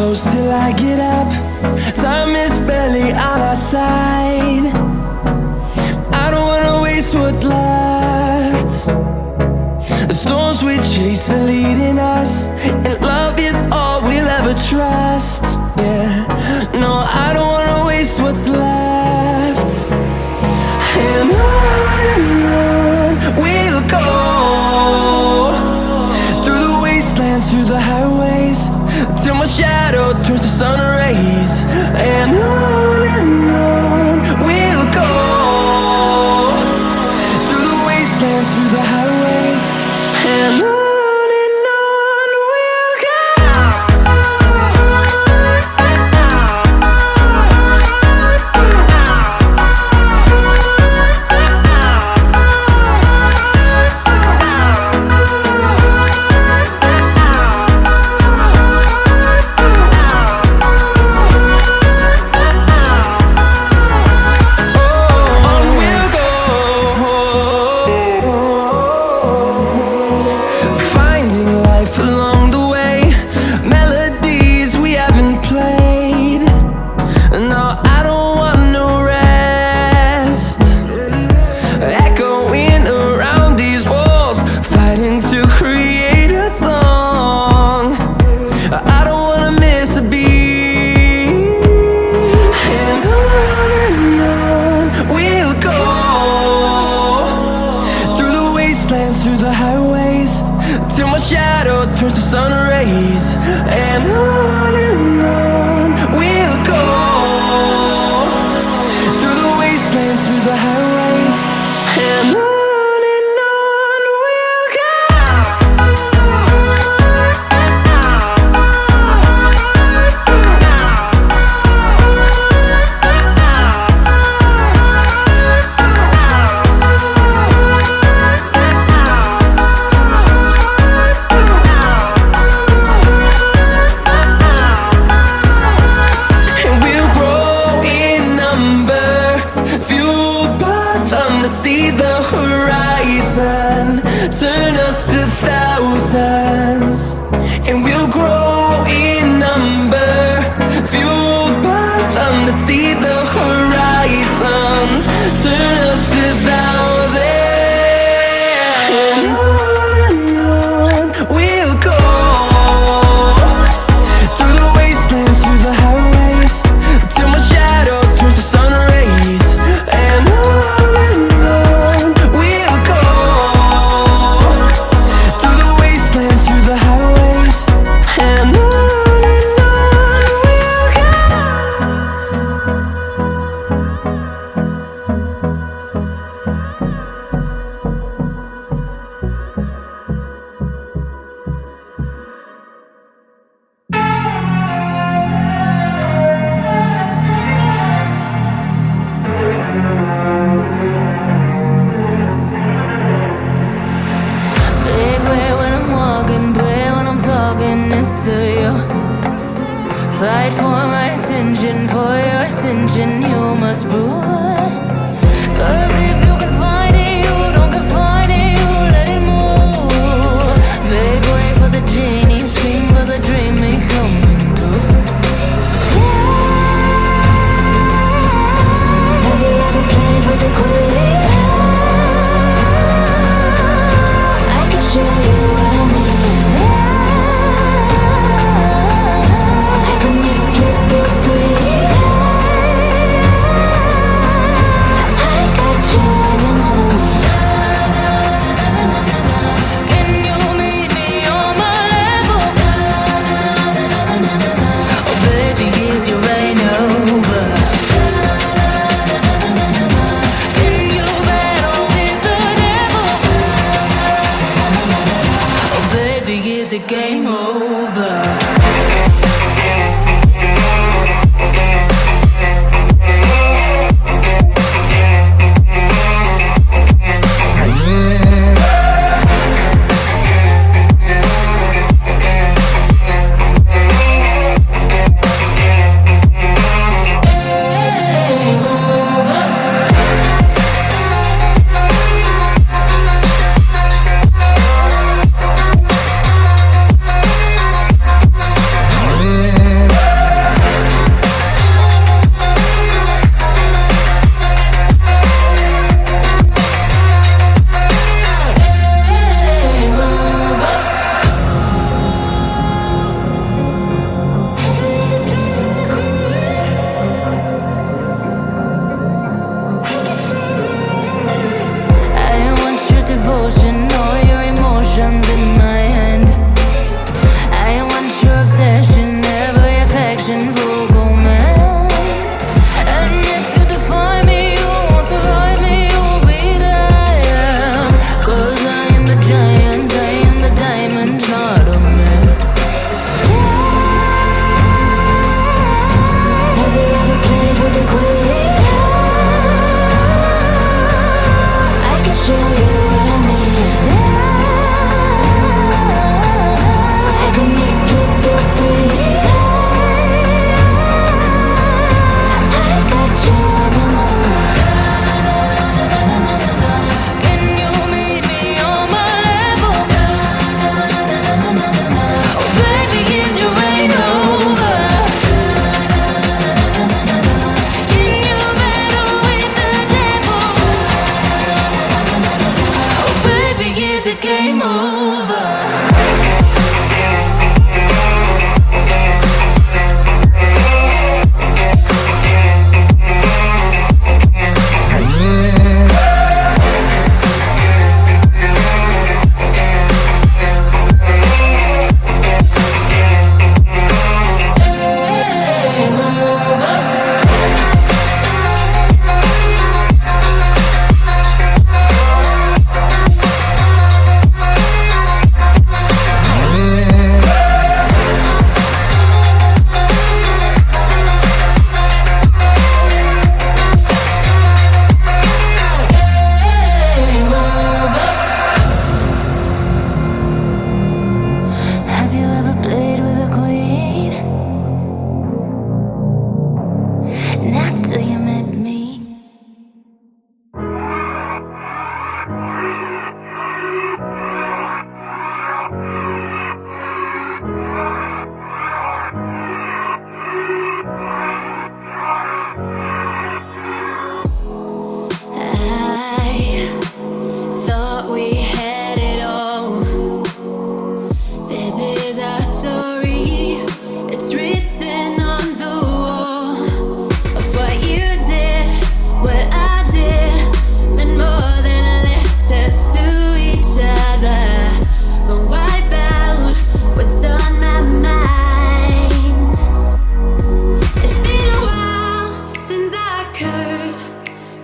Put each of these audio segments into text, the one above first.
close till I get up. Time is barely on our side. I don't wanna waste what's left. The storms we chase are leading us, and love is all we'll ever trust. Yeah, no, I don't wanna waste what's left. And on we'll go, through the wastelands, through the highways, till my shadow turns to sun rays. And on we'll go, through the wastelands, through the highways, and on. Through the highways, till my shadow turns to sun rays. And on we'll go, through the wastelands, through the highways, and on. See the horizon, turn us to thousands, and we'll grow in number, fueled by them. To see the horizon, turn us to thousands, and on we'll go, through the wastelands, through the highways, till my shadow turns to sun rays. And fight for my attention, for your ascension, you must prove. 'Cause if you can find it, you don't confine it, you let it move. Make way for the genie, scream for the dream me coming through. Yeah. Have you ever played with a queen? I can show you what I mean. I can make you feel free.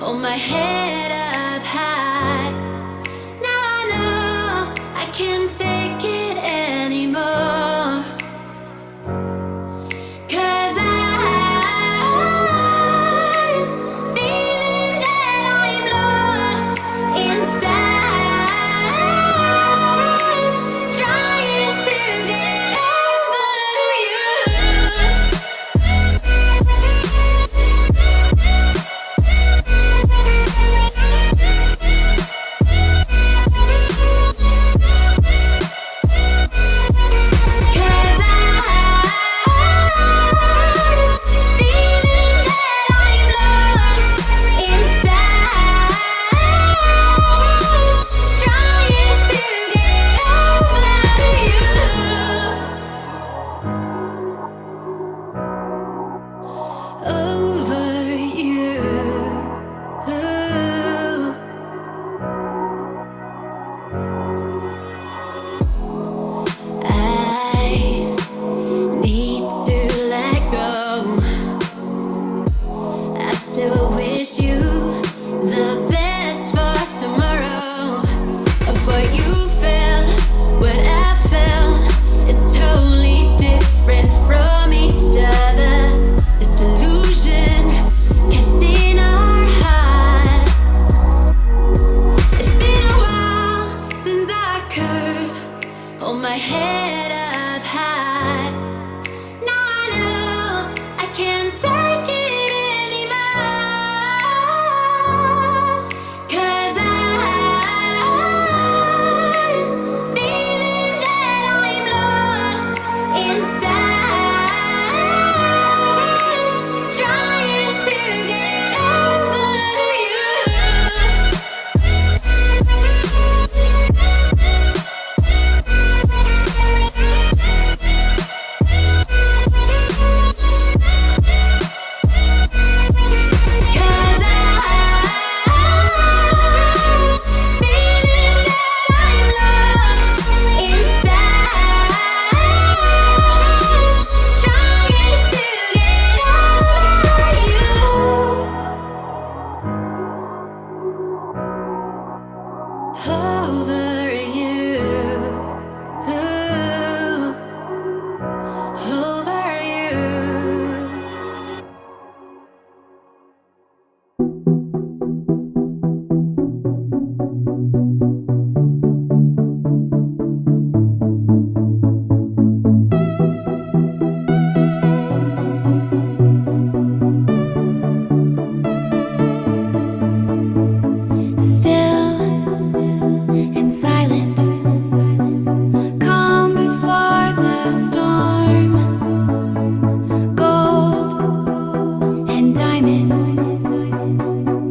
hold my head up high. Now I know I can't take it anymore. 'Cause I'm feeling that I'm lost inside, trying to get over you. Hold my head up high. Now I know I can't take it anymore. 'Cause I'm feeling that I'm lost inside, trying to get over you. Over you, over you. Still and silent, calm before the storm. Gold and diamond,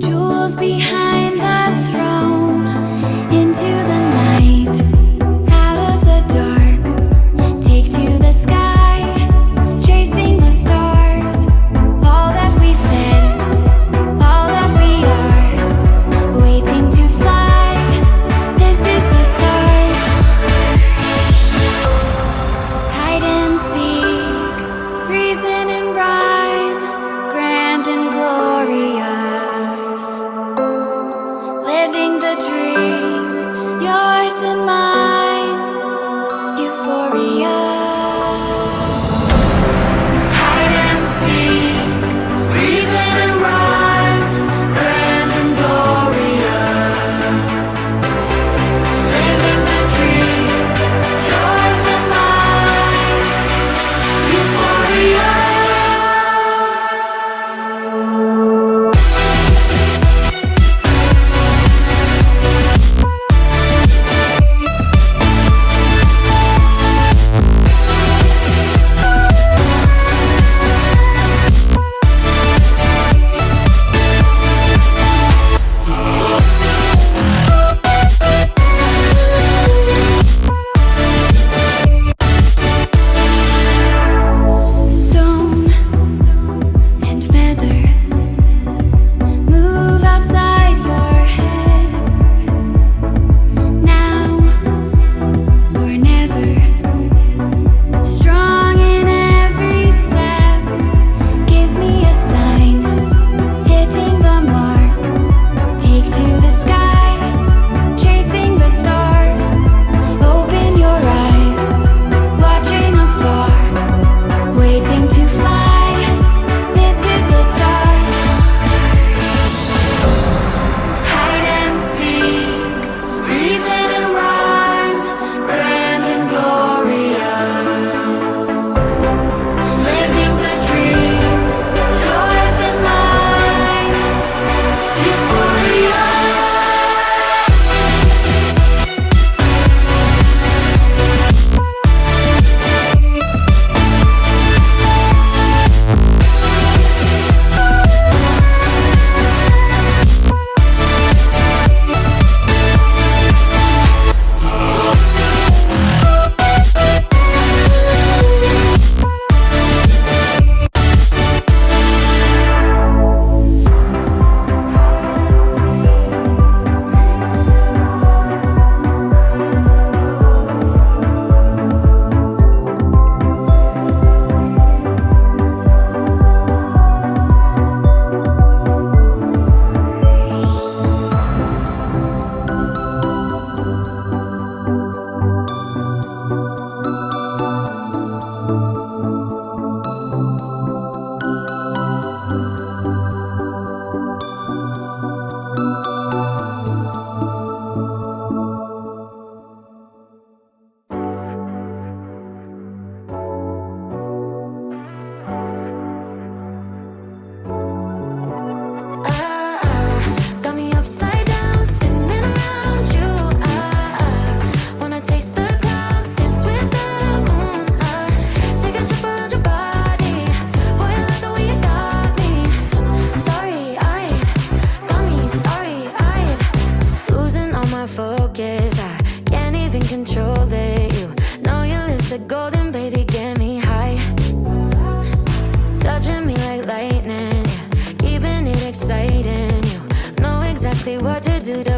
jewels behind the throne. Into the night, out of the dark, take to the sky, chasing the stars. All that we said, all that we are, waiting to fly. This is the start. Hide and seek, reason and rhyme, grand and glorious. what to do to